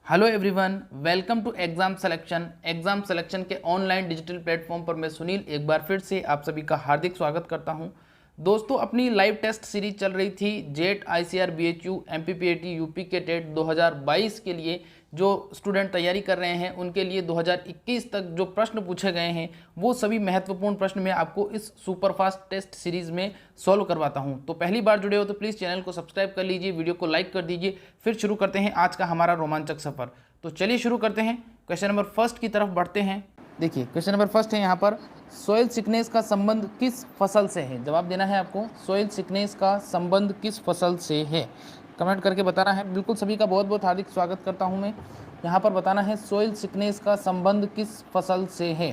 Hello everyone, welcome to exam selection के online digital platform पर मैं सुनील एक बार फिर से आप सभी का हार्दिक स्वागत करता हूं। दोस्तों, अपनी लाइव टेस्ट सीरीज चल रही थी जेट आईसीआर बीएचयू एमपीपीएटी यूपी के टेट 2022 के लिए। जो स्टूडेंट तैयारी कर रहे हैं उनके लिए 2021 तक जो प्रश्न पूछे गए हैं वो सभी महत्वपूर्ण प्रश्न मैं आपको इस सुपरफास्ट टेस्ट सीरीज में सॉल्व करवाता हूं। तो पहली बार जुड़े हो तो प्लीज़ चैनल को सब्सक्राइब कर लीजिए, वीडियो को लाइक कर दीजिए। फिर शुरू करते हैं आज का हमारा रोमांचक सफर। तो चलिए शुरू करते हैं। क्वेश्चन नंबर फर्स्ट की तरफ बढ़ते हैं। देखिए, क्वेश्चन नंबर फर्स्ट है यहाँ पर, सोइल सिकनेस का संबंध किस फसल से है। जवाब देना है आपको, सोइल सिकनेस का संबंध किस फसल से है। कमेंट करके बताना है। बिल्कुल सभी का बहुत बहुत हार्दिक स्वागत करता हूँ मैं। यहाँ पर बताना है सोइल सिकनेस का संबंध किस फसल से है।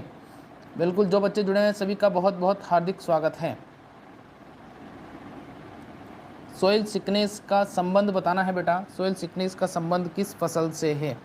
बिल्कुल, जो बच्चे जुड़े हैं सभी का बहुत बहुत हार्दिक स्वागत है। सोइल सिकनेस का संबंध बताना है बेटा, सोइल सिकनेस का संबंध किस फसल से है।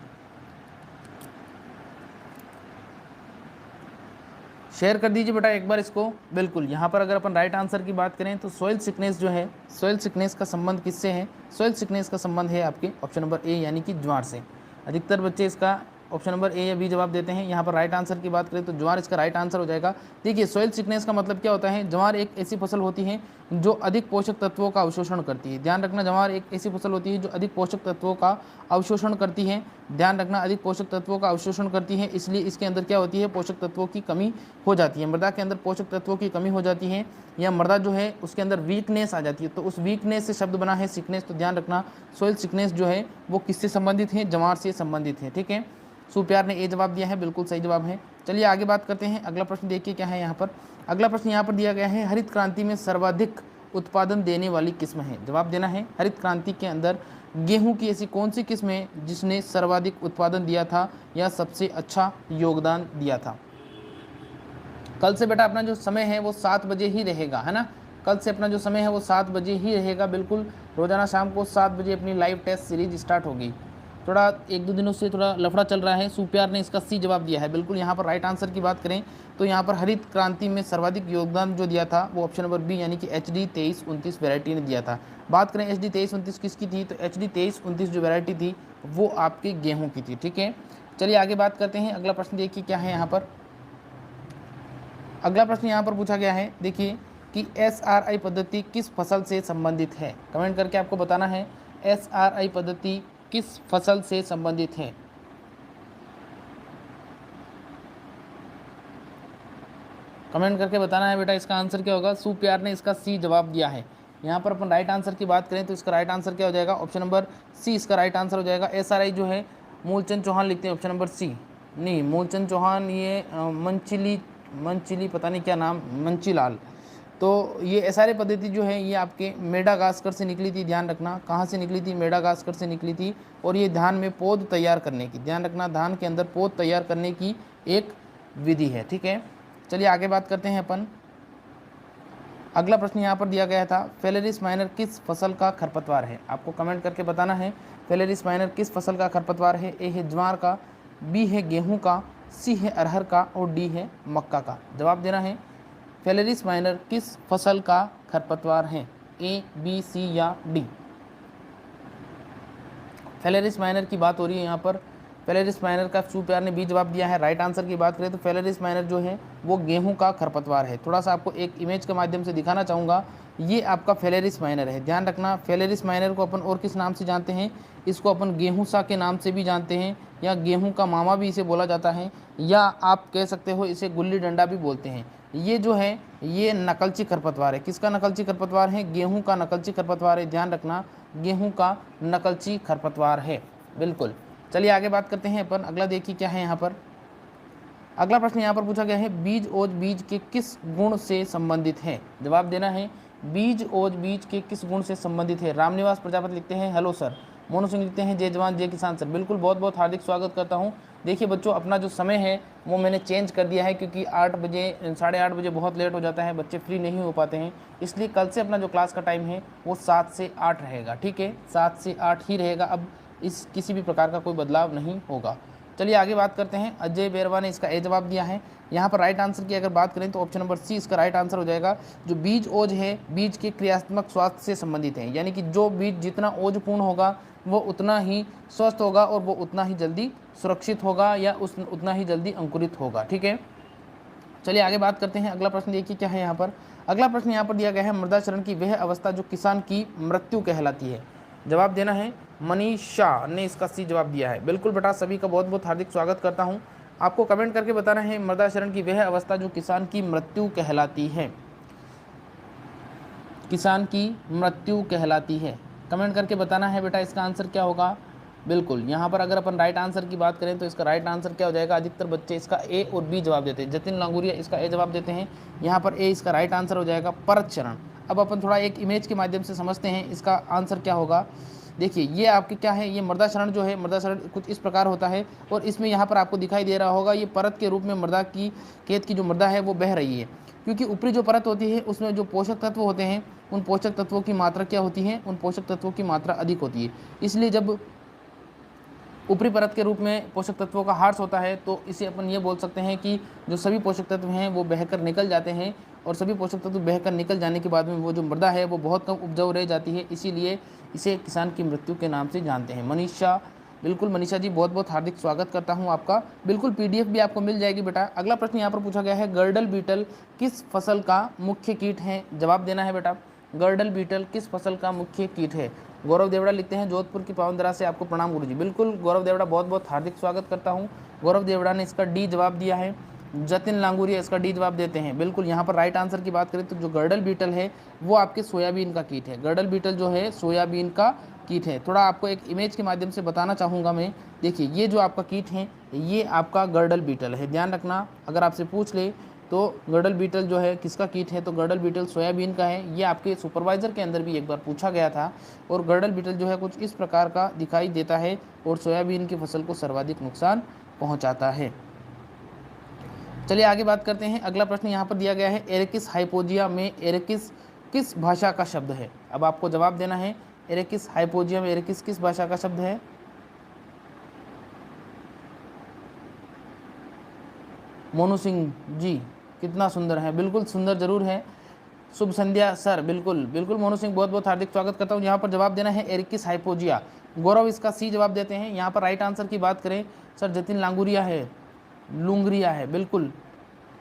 शेयर कर दीजिए बेटा एक बार इसको। बिल्कुल, यहाँ पर अगर अपन राइट आंसर की बात करें तो सोइल सिकनेस जो है, सोइल सिकनेस का संबंध किससे है। सोइल सिकनेस का संबंध है आपके ऑप्शन नंबर ए यानी कि ज्वार से। अधिकतर बच्चे इसका ऑप्शन नंबर ए या बी जवाब देते हैं। यहाँ पर राइट आंसर की बात करें तो ज्वार इसका राइट आंसर हो जाएगा। देखिए, सोइल सिकनेस का मतलब क्या होता है। ज्वार एक ऐसी फसल होती है जो अधिक पोषक तत्वों का अवशोषण करती है। ध्यान रखना, ज्वार एक ऐसी फसल होती है जो अधिक पोषक तत्वों का अवशोषण करती है। ध्यान रखना, अधिक पोषक तत्वों का अवशोषण करती है, इसलिए इसके अंदर क्या होती है, पोषक तत्वों की कमी हो जाती है। मृदा के अंदर पोषक तत्वों की कमी हो जाती है या मृदा जो है उसके अंदर वीकनेस आ जाती है, तो उस वीकनेस से शब्द बना है सिकनेस। तो ध्यान रखना, सोइल सिकनेस जो है वो किससे संबंधित है, ज्वार से संबंधित है। ठीक है, सुप्यार ने ए जवाब दिया है, बिल्कुल सही जवाब है। चलिए आगे बात करते हैं। अगला प्रश्न देखिए क्या है यहाँ पर। अगला प्रश्न यहाँ पर दिया गया है, हरित क्रांति में सर्वाधिक उत्पादन देने वाली किस्म है। जवाब देना है, हरित क्रांति के अंदर गेहूं की ऐसी कौन सी किस्म है जिसने सर्वाधिक उत्पादन दिया था या सबसे अच्छा योगदान दिया था। कल से बेटा अपना जो समय है वो 7 बजे ही रहेगा, है ना। कल से अपना जो समय है वो 7 बजे ही रहेगा। बिल्कुल, रोजाना शाम को 7 बजे अपनी लाइव टेस्ट सीरीज स्टार्ट होगी। थोड़ा एक दो दिनों से थोड़ा लफड़ा चल रहा है। सुप्यार ने इसका सी जवाब दिया है। बिल्कुल, यहाँ पर राइट आंसर की बात करें तो यहाँ पर हरित क्रांति में सर्वाधिक योगदान जो दिया था वो ऑप्शन नंबर बी यानी कि HD 2329 वैरायटी ने दिया था। बात करें HD 2329 किसकी थी, तो HD 2329 जो वैरायटी थी वो आपके गेहूँ की थी। ठीक है, चलिए आगे बात करते हैं। अगला प्रश्न देखिए क्या है यहाँ पर। अगला प्रश्न यहाँ पर पूछा गया है, देखिए कि SRI पद्धति किस फसल से संबंधित है। कमेंट करके आपको बताना है SRI पद्धति किस फसल से संबंधित है। कमेंट करके बताना है बेटा, इसका आंसर क्या होगा। सुप्यार ने इसका सी जवाब दिया है। यहाँ पर अपन राइट आंसर की बात करें तो इसका राइट आंसर क्या हो जाएगा, ऑप्शन नंबर सी इसका राइट आंसर हो जाएगा। SRI जो है मूलचंद चौहान लिखते हैं, ऑप्शन नंबर सी नहीं, मूलचंद चौहान ये मंचिली पता नहीं क्या नाम, मंचीलाल। तो ये SRI पद्धति जो है ये आपके मेडागास्कर से निकली थी। ध्यान रखना, कहाँ से निकली थी, मेडागास्कर से निकली थी। और ये धान में पौध तैयार करने की, ध्यान रखना, धान के अंदर पौध तैयार करने की एक विधि है। ठीक है, चलिए आगे बात करते हैं अपन। अगला प्रश्न यहाँ पर दिया गया था, फेलेरिस माइनर किस फसल का खरपतवार है। आपको कमेंट करके बताना है फेलेरिस माइनर किस फसल का खरपतवार है। ए है ज्वार का, बी है गेहूँ का, सी है अरहर का और डी है मक्का का। जवाब देना है, फेलेरिस माइनर किस फसल का खरपतवार है, A, B, C या D। फेलेरिस माइनर की बात हो रही है यहाँ पर। फेलेरिस माइनर का सुप्यार ने बी जवाब दिया है। राइट आंसर की बात करें तो फेलेरिस माइनर जो है वो गेहूं का खरपतवार है। थोड़ा सा आपको एक इमेज के माध्यम से दिखाना चाहूँगा, ये आपका फेलेरिस माइनर है। ध्यान रखना, फेलेरिस माइनर को अपन और किस नाम से जानते हैं, इसको अपन गेहूं सा के नाम से भी जानते हैं, या गेहूं का मामा भी इसे बोला जाता है, या आप कह सकते हो इसे गुल्ली डंडा भी बोलते हैं। ये जो है ये नकलची खरपतवार है। किसका नकलची खरपतवार है, गेहूं का नकलची खरपतवार है। ध्यान रखना, गेहूं का नकलची खरपतवार है। बिल्कुल, चलिए आगे बात करते हैं अपन। अगला देखिए क्या है यहाँ पर। अगला प्रश्न यहाँ पर पूछा गया है, बीज ओज बीज के किस गुण से संबंधित है। जवाब देना है, बीज ओज बीज के किस गुण से संबंधित है। रामनिवास प्रजापति लिखते हैं हेलो सर। मोनू सिंह लिखते हैं जय जवान जय किसान सर। बिल्कुल, बहुत बहुत हार्दिक स्वागत करता हूँ। देखिए बच्चों, अपना जो समय है वो मैंने चेंज कर दिया है क्योंकि 8 बजे 8:30 बजे बहुत लेट हो जाता है, बच्चे फ्री नहीं हो पाते हैं। इसलिए कल से अपना जो क्लास का टाइम है वो 7 से 8 रहेगा। ठीक है, 7 से 8 ही रहेगा। अब इस किसी भी प्रकार का कोई बदलाव नहीं होगा। चलिए आगे बात करते हैं। अजय बेरवा ने इसका ए जवाब दिया है। यहाँ पर राइट आंसर की अगर बात करें तो ऑप्शन नंबर सी इसका राइट आंसर हो जाएगा। जो बीज ओज है बीज के क्रियात्मक स्वास्थ्य से संबंधित है, यानी कि जो बीज जितना ओजपूर्ण होगा वो उतना ही स्वस्थ होगा और वो उतना ही जल्दी सुरक्षित होगा या उतना ही जल्दी अंकुरित होगा। ठीक है, चलिए आगे बात करते हैं। अगला प्रश्न देखिए क्या है यहाँ पर। अगला प्रश्न यहाँ पर दिया गया है, मृदा क्षरण की वह अवस्था जो किसान की मृत्यु कहलाती है। जवाब देना है, मनीषा ने इसका सी जवाब दिया है। बिल्कुल बेटा, सभी का बहुत बहुत हार्दिक स्वागत करता हूँ। आपको कमेंट करके बताना है मृदा क्षरण की वह अवस्था जो किसान की मृत्यु कहलाती है, किसान की मृत्यु कहलाती है। कमेंट करके बताना है बेटा इसका आंसर क्या होगा। बिल्कुल, यहाँ पर अगर अपन राइट आंसर की बात करें तो इसका राइट आंसर क्या हो जाएगा। अधिकतर बच्चे इसका ए और बी जवाब देते हैं। जतिन लांगुरिया इसका ए जवाब देते हैं, यहाँ पर ए इसका राइट आंसर हो जाएगा, परत क्षरण। अब अपन थोड़ा एक इमेज के माध्यम से समझते हैं इसका आंसर क्या होगा। देखिए ये आपके क्या है, ये मृदा क्षरण जो है, मृदा क्षरण कुछ इस प्रकार होता है और इसमें यहाँ पर आपको दिखाई दे रहा होगा ये परत के रूप में मृदा की, खेत की जो मृदा है वो बह रही है, क्योंकि ऊपरी जो परत होती है उसमें जो पोषक तत्व होते हैं उन पोषक तत्वों की मात्रा क्या होती है, उन पोषक तत्वों की मात्रा अधिक होती है। इसलिए जब ऊपरी परत के रूप में पोषक तत्वों का ह्रास होता है तो इसे अपन ये बोल सकते हैं कि जो सभी पोषक तत्व हैं वो बहकर निकल जाते हैं और सभी पोषक तत्व बहकर निकल जाने के बाद में वो जो मृदा है वो बहुत कम उपजाऊ रह जाती है, इसीलिए इसे किसान की मृत्यु के नाम से जानते हैं। मनीषा, बिल्कुल मनीषा जी, बहुत बहुत हार्दिक स्वागत करता हूं आपका। बिल्कुल पीडीएफ भी आपको मिल जाएगी बेटा। अगला प्रश्न यहाँ पर पूछा गया है, गर्डल बीटल किस फसल का मुख्य कीट है। जवाब देना है बेटा, गर्डल बीटल किस फसल का मुख्य कीट है। गौरव देवड़ा लिखते हैं, जोधपुर की पावनदरा से आपको प्रणाम गुरुजी। बिल्कुल गौरव देवड़ा, बहुत बहुत हार्दिक स्वागत करता हूँ। गौरव देवड़ा ने इसका डी जवाब दिया है। जतिन लांगुरिया इसका डी जवाब देते हैं। बिल्कुल, यहाँ पर राइट आंसर की बात करें तो जो गर्डल बीटल है वो आपके सोयाबीन का कीट है। गर्डल बीटल जो है सोयाबीन का कीट है। थोड़ा आपको एक इमेज के माध्यम से बताना चाहूँगा मैं। देखिए ये जो आपका कीट है ये आपका गर्डल बीटल है। ध्यान रखना, अगर आपसे पूछ ले तो गर्डल बीटल जो है किसका कीट है तो गर्डल बीटल सोयाबीन का है। ये आपके सुपरवाइज़र के अंदर भी एक बार पूछा गया था और गर्डल बीटल जो है कुछ इस प्रकार का दिखाई देता है और सोयाबीन की फसल को सर्वाधिक नुकसान पहुंचाता है। चलिए आगे बात करते हैं। अगला प्रश्न यहाँ पर दिया गया है, एरेकिस हाइपोजिया में एरेकिस किस भाषा का शब्द है। अब आपको जवाब देना है, एरेकिस हाइपोजिया में एरेकिस किस भाषा का शब्द है। मोनू सिंह जी कितना सुंदर है, बिल्कुल सुंदर जरूर है। शुभ संध्या सर, बिल्कुल बिल्कुल मोनू सिंह, बहुत बहुत हार्दिक स्वागत करता हूँ। यहाँ पर जवाब देना है एरिकिस हाइपोजिया। गौरव इसका सी जवाब देते हैं। यहाँ पर राइट आंसर की बात करें सर जतिन लांगुरिया है, लुंगरिया है। बिल्कुल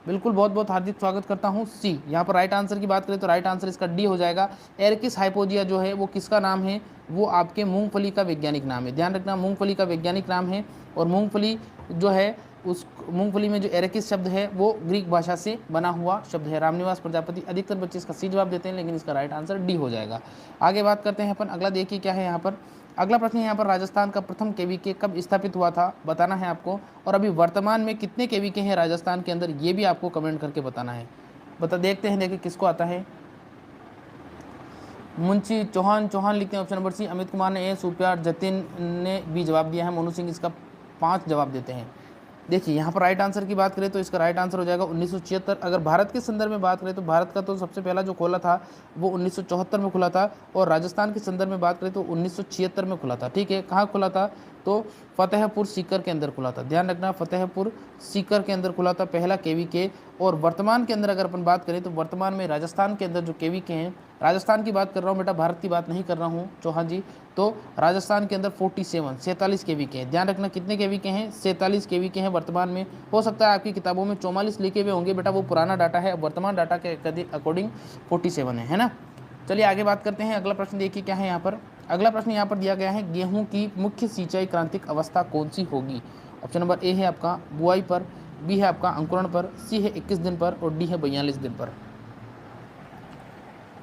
बिल्कुल, बहुत बहुत हार्दिक स्वागत करता हूँ। सी, यहाँ पर राइट आंसर की बात करें तो राइट आंसर इसका डी हो जाएगा। एरिकिस हाइपोजिया जो है वो किसका नाम है, वो आपके मूंगफली का वैज्ञानिक नाम है। ध्यान रखना, मूंगफली का वैज्ञानिक नाम है और मूंगफली जो है उस मूंगफली में जो एरेकिस शब्द है वो ग्रीक भाषा से बना हुआ शब्द है। रामनिवास प्रजापति, अधिकतर बच्चे इसका सी जवाब देते हैं लेकिन इसका राइट आंसर डी हो जाएगा। आगे बात करते हैं अपन। अगला देखिए क्या है यहाँ पर। अगला प्रश्न यहाँ पर, राजस्थान का प्रथम केवीके कब स्थापित हुआ था, बताना है आपको। और अभी वर्तमान में कितने केवीके हैं राजस्थान के अंदर, ये भी आपको कमेंट करके बताना है। देखते हैं, देखिए किसको आता है। मुंशी चौहान लिखते हैं option number C. Amit Kumar ने ए, सुप्यार जतिन ने बी जवाब दिया है। मोनू सिंह इसका 5 जवाब देते हैं। देखिए यहाँ पर राइट आंसर की बात करें तो इसका राइट आंसर हो जाएगा 1976। अगर भारत के संदर्भ में बात करें तो भारत का तो सबसे पहला जो खोला था वो 1974 में खुला था और राजस्थान के संदर्भ में बात करें तो 1976 में खुला था। ठीक है, कहाँ खुला था तो फतेहपुर सीकर के अंदर खुला था। ध्यान रखना, फतेहपुर सीकर के अंदर खुला था पहला केवीके। और वर्तमान के अंदर अगर अपन बात करें तो वर्तमान में राजस्थान के अंदर जो केवीके हैं, राजस्थान की बात कर रहा हूँ बेटा, भारत की बात नहीं कर रहा हूँ चौहान जी, तो राजस्थान के अंदर 47 केवीके हैं। ध्यान रखना, कितने केवीके हैं, 47 केवीके हैं वर्तमान में। हो सकता है आपकी किताबों में 44 लिखे हुए होंगे बेटा, वो पुराना डाटा है। वर्तमान डाटा के अकॉर्डिंग 47 है ना। चलिए आगे बात करते हैं। अगला प्रश्न देखिए क्या है यहाँ पर। अगला प्रश्न यहाँ पर दिया गया है, गेहूं की मुख्य सिंचाई क्रांतिक अवस्था कौन सी होगी। ऑप्शन नंबर ए है आपका बुआई पर, बी है आपका अंकुरण पर, सी है 21 दिन पर और डी है 42 दिन पर।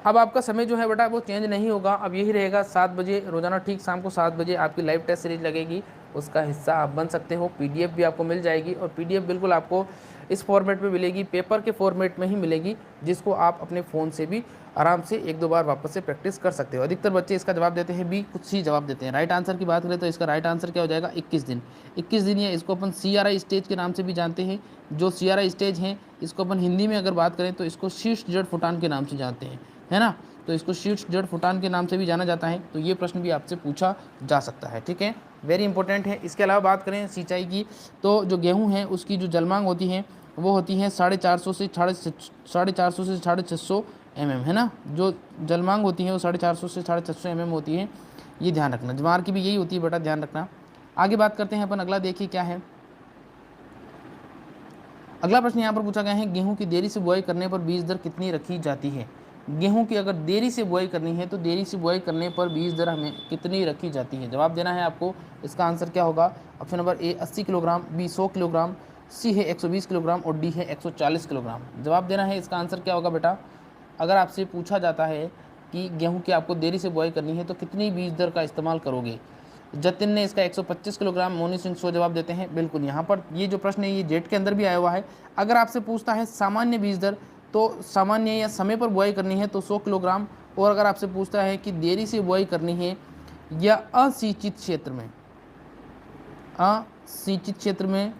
अब आपका समय जो है बेटा वो चेंज नहीं होगा, अब यही रहेगा 7 बजे रोजाना, ठीक शाम को 7 बजे आपकी लाइव टेस्ट सीरीज लगेगी, उसका हिस्सा आप बन सकते हो। पीडीएफ भी आपको मिल जाएगी और पीडीएफ बिल्कुल आपको इस फॉर्मेट में मिलेगी, पेपर के फॉर्मेट में ही मिलेगी, जिसको आप अपने फ़ोन से भी आराम से 1-2 बार वापस से प्रैक्टिस कर सकते हो। अधिकतर बच्चे इसका जवाब देते हैं बी, कुछ ही जवाब देते हैं। राइट आंसर की बात करें तो इसका राइट आंसर क्या हो जाएगा 21 दिन। 21 दिन या इसको अपन CRI स्टेज के नाम से भी जानते हैं। जो CRI स्टेज हैं इसको अपन हिंदी में अगर बात करें तो इसको शीर्ष जड़ फुटान के नाम से जानते हैं, है ना। तो इसको शीर्ष जड़ फुटान के नाम से भी जाना जाता है। तो ये प्रश्न भी आपसे पूछा जा सकता है, ठीक है, वेरी इंपॉर्टेंट है। इसके अलावा बात करें सिंचाई की तो जो गेहूँ है उसकी जो जलमांग होती है वो होती है 450 से 650 mm, है ना। जो जलमांग होती है वो 450 से 650 mm होती है। ये ध्यान रखना, ज्वार की भी यही होती है बेटा, ध्यान रखना। आगे बात करते हैं अपन अगला, देखिए क्या है अगला प्रश्न यहाँ पर पूछा गया है, गेहूं की देरी से बुआई करने पर बीज दर कितनी रखी जाती है। गेहूं की अगर देरी से बुआई करनी है तो देरी से बुआई करने पर बीज दर हमें कितनी रखी जाती है। जवाब देना है आपको, इसका आंसर क्या होगा। Option number A 80 kilogram, B 100 kilogram, C है 120 किलोग्राम और डी है 140 किलोग्राम। जवाब देना है, इसका आंसर क्या होगा बेटा। अगर आपसे पूछा जाता है कि गेहूँ की आपको देरी से बुआई करनी है तो कितनी बीज दर का इस्तेमाल करोगे। जतिन ने इसका 125 किलोग्राम, मोनी सिंह 100 जवाब देते हैं। बिल्कुल, यहाँ पर ये जो प्रश्न है ये जेट के अंदर भी आया हुआ है। अगर आपसे पूछता है सामान्य बीज दर, तो सामान्य या समय पर बुआई करनी है तो 100 किलोग्राम, और अगर आपसे पूछता है कि देरी से बुआई करनी है या असिंचित क्षेत्र में, असिंचित क्षेत्र में,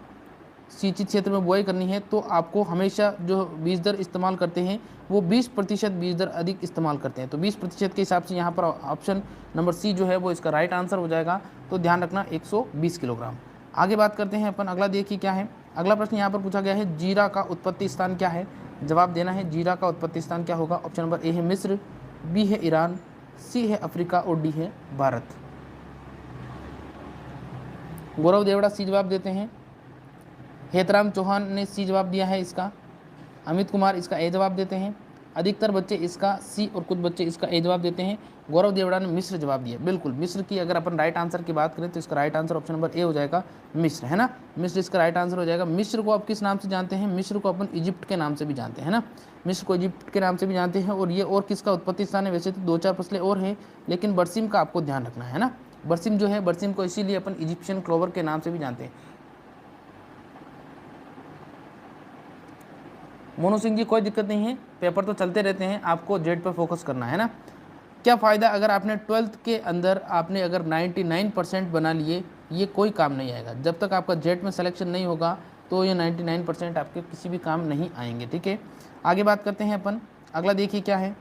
सिंचित क्षेत्र में बुआई करनी है, तो आपको हमेशा जो बीज दर इस्तेमाल करते हैं वो 20% बीज दर अधिक इस्तेमाल करते हैं। तो 20% के हिसाब से यहाँ पर ऑप्शन नंबर सी जो है वो इसका राइट आंसर हो जाएगा। तो ध्यान रखना 120 किलोग्राम। आगे बात करते हैं अपन अगला, देखिए क्या है अगला प्रश्न यहाँ पर पूछा गया है, जीरा का उत्पत्ति स्थान क्या है। जवाब देना है, जीरा का उत्पत्ति स्थान क्या होगा। ऑप्शन नंबर ए है मिस्र, बी है ईरान, सी है अफ्रीका और डी है भारत। गौरव देवड़ा सी जवाब देते हैं, हेतराम चौहान ने सी जवाब दिया है इसका, अमित कुमार इसका ए जवाब देते हैं, अधिकतर बच्चे इसका सी और कुछ बच्चे इसका ए जवाब देते हैं। गौरव देवड़ा ने मिस्र जवाब दिया। बिल्कुल, मिस्र की अगर अपन राइट आंसर की बात करें तो इसका राइट आंसर ऑप्शन नंबर ए हो जाएगा, मिस्र, है ना। मिस्र इसका राइट आंसर हो जाएगा। मिस्र को आप किस नाम से जानते हैं। मिस्र को अपन इजिप्ट के नाम से भी जानते हैं ना, मिस्र को इजिप्ट के नाम से भी जानते हैं। और ये और किसका उत्पत्ति स्थान है, वैसे तो 2-4 फसलें और हैं, लेकिन बरसीम का आपको ध्यान रखना है ना। बरसीम जो है, बरसीम को इसीलिए अपन इजिप्शियन क्लोवर के नाम से भी जानते हैं। मोनू सिंह जी कोई दिक्कत नहीं है, पेपर तो चलते रहते हैं, आपको जेट पर फोकस करना है ना। क्या फ़ायदा अगर आपने 12th के अंदर आपने अगर 99% बना लिए, ये कोई काम नहीं आएगा। जब तक आपका जेट में सिलेक्शन नहीं होगा तो ये 99% आपके किसी भी काम नहीं आएंगे, ठीक है। आगे बात करते हैं अपन अगला, देखिए क्या है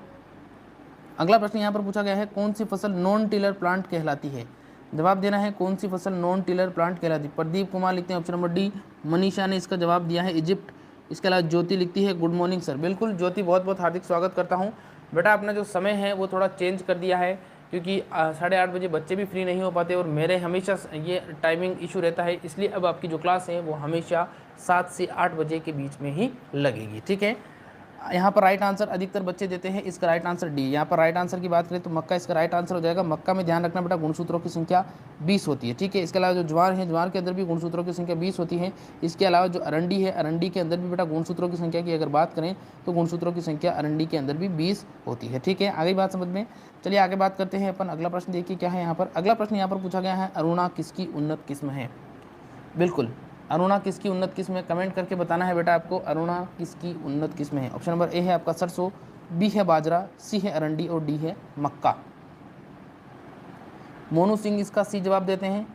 अगला प्रश्न यहाँ पर पूछा गया है, कौन सी फसल नॉन टिलर प्लांट कहलाती है। जवाब देना है, कौन सी फसल नॉन टिलर प्लांट कहलाती है। प्रदीप कुमार लिखते हैं ऑप्शन नंबर डी, मनीषा ने इसका जवाब दिया है इजिप्ट। इसके अलावा ज्योति लिखती है गुड मॉर्निंग सर। बिल्कुल ज्योति, बहुत बहुत हार्दिक स्वागत करता हूँ बेटा। अपना जो समय है वो थोड़ा चेंज कर दिया है, क्योंकि 8:30 बजे बच्चे भी फ्री नहीं हो पाते और मेरे हमेशा ये टाइमिंग इशू रहता है, इसलिए अब आपकी जो क्लास है वो हमेशा 7 से 8 बजे के बीच में ही लगेगी, ठीक है। यहाँ पर राइट आंसर अधिकतर बच्चे देते हैं, इसका राइट आंसर डी। यहाँ पर राइट आंसर की बात करें तो मक्का इसका राइट आंसर हो जाएगा। मक्का में ध्यान रखना बेटा, गुणसूत्रों की संख्या 20 होती है, ठीक है। इसके अलावा जो ज्वार है, ज्वार के अंदर भी गुणसूत्रों की संख्या 20 होती है। इसके अलावा जो अरंडी है, अरंडी के अंदर भी बेटा गुणसूत्रों की संख्या की अगर बात करें तो गुणसूत्रों की संख्या अरंडी के अंदर भी 20 होती है, ठीक है। आगे बात समझ में। चलिए आगे बात करते हैं अपन अगला प्रश्न, देखिए क्या है यहाँ पर अगला प्रश्न यहाँ पर पूछा गया है, अरुणा किसकी उन्नत किस्म है। बिल्कुल, अरुणा किसकी उन्नत किस्म है, कमेंट करके बताना है बेटा आपको, अरुणा किसकी उन्नत किस्म है। ऑप्शन नंबर ए है आपका सरसों, बी है बाजरा, सी है अरंडी और डी है मक्का। मोनू सिंह इसका सी जवाब देते हैं,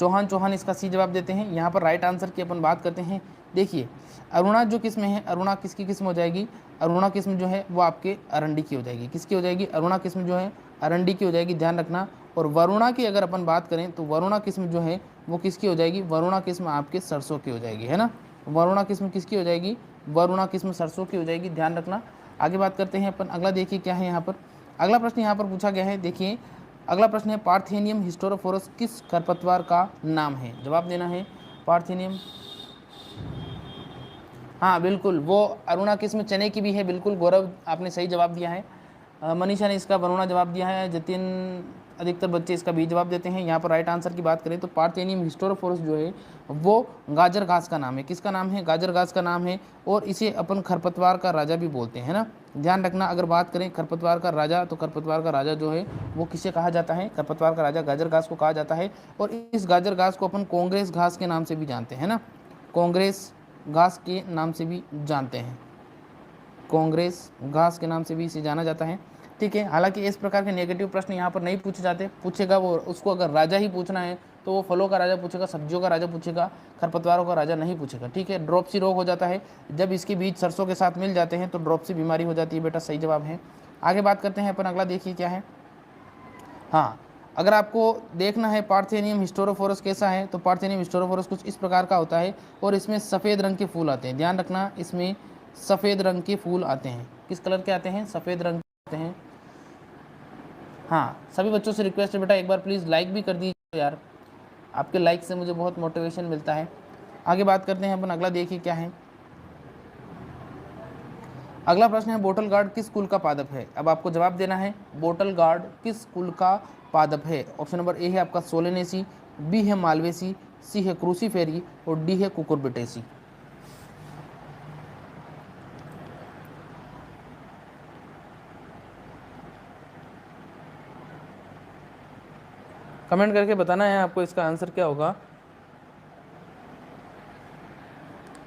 चौहान इसका सी जवाब देते हैं। यहाँ पर राइट आंसर की अपन बात करते हैं। देखिए अरुणा जो किस्म है, अरुणा किसकी किस्म हो जाएगी। अरुणा किस्म जो है वो आपके अरंडी की हो जाएगी। किसकी हो जाएगी, अरुणा किस्म जो है अरंडी की हो जाएगी, ध्यान रखना। और वरुणा की अगर अपन बात करें तो वरुणा किस्म जो है वो किसकी हो जाएगी, वरुणा किस्म आपके सरसों की हो जाएगी, है ना। वरुणा किस्म किसकी हो जाएगी, वरुणा किस्म सरसों की हो जाएगी, ध्यान रखना। आगे बात करते हैं अपन अगला, देखिए क्या है यहाँ पर अगला प्रश्न यहाँ पर पूछा गया है। देखिए अगला प्रश्न है, पार्थेनियम हिस्टोरोफोरस किस खरपतवार का नाम है। जवाब देना है, पार्थेनियम, हाँ बिल्कुल वो अरुणा किस्म चने की भी है। बिल्कुल गौरव आपने सही जवाब दिया है। मनीषा ने इसका वरुणा जवाब दिया है। जतिन, अधिकतर बच्चे इसका बी जवाब देते हैं। यहाँ पर राइट आंसर की बात करें तो पार्थेनियम हिस्टोरोफोरस जो है वो गाजर घास का नाम है। किसका नाम है, गाजर घास का नाम है। और इसे अपन खरपतवार का राजा भी बोलते हैं ना, ध्यान रखना। अगर बात करें खरपतवार का राजा, तो खरपतवार का राजा जो है वो किसे कहा जाता है, खरपतवार का राजा गाजर घास को कहा जाता है। और इस गाजर घास को अपन कांग्रेस घास के नाम से भी जानते हैं ना, कांग्रेस घास के नाम से भी जानते हैं, कांग्रेस घास के नाम से भी इसे जाना जाता है, ठीक है। हालांकि इस प्रकार के नेगेटिव प्रश्न यहाँ पर नहीं पूछे जाते। पूछेगा वो, उसको अगर राजा ही पूछना है तो वो फलों का राजा पूछेगा, सब्जियों का राजा पूछेगा, खरपतवारों का राजा नहीं पूछेगा, ठीक है। ड्रॉपसी रोग हो जाता है जब इसके बीज सरसों के साथ मिल जाते हैं तो ड्रॉपसी बीमारी हो जाती है बेटा, सही जवाब है। आगे बात करते हैं अपन अगला, देखिए क्या है। हाँ, अगर आपको देखना है पार्थेनियम हिस्टोरोफोरस कैसा है तो पार्थेनियम हिस्टोरोफोरस कुछ इस प्रकार का होता है और इसमें सफ़ेद रंग के फूल आते हैं, ध्यान रखना। इसमें सफ़ेद रंग के फूल आते हैं, किस कलर के आते हैं, सफ़ेद रंग के आते हैं। हाँ, सभी बच्चों से रिक्वेस्ट है बेटा एक बार प्लीज़ लाइक भी कर दीजिए यार, आपके लाइक से मुझे बहुत मोटिवेशन मिलता है। आगे बात करते हैं अपन, अगला देखिए क्या है। अगला प्रश्न है बोटल गार्ड किस कुल का पादप है। अब आपको जवाब देना है बोटल गार्ड किस कुल का पादप है। ऑप्शन नंबर ए है आपका सोलेनेसी, बी है मालवेसी, सी है क्रूसीफेरी और डी है कुकुरबिटेसी। कमेंट करके बताना है आपको इसका आंसर क्या होगा।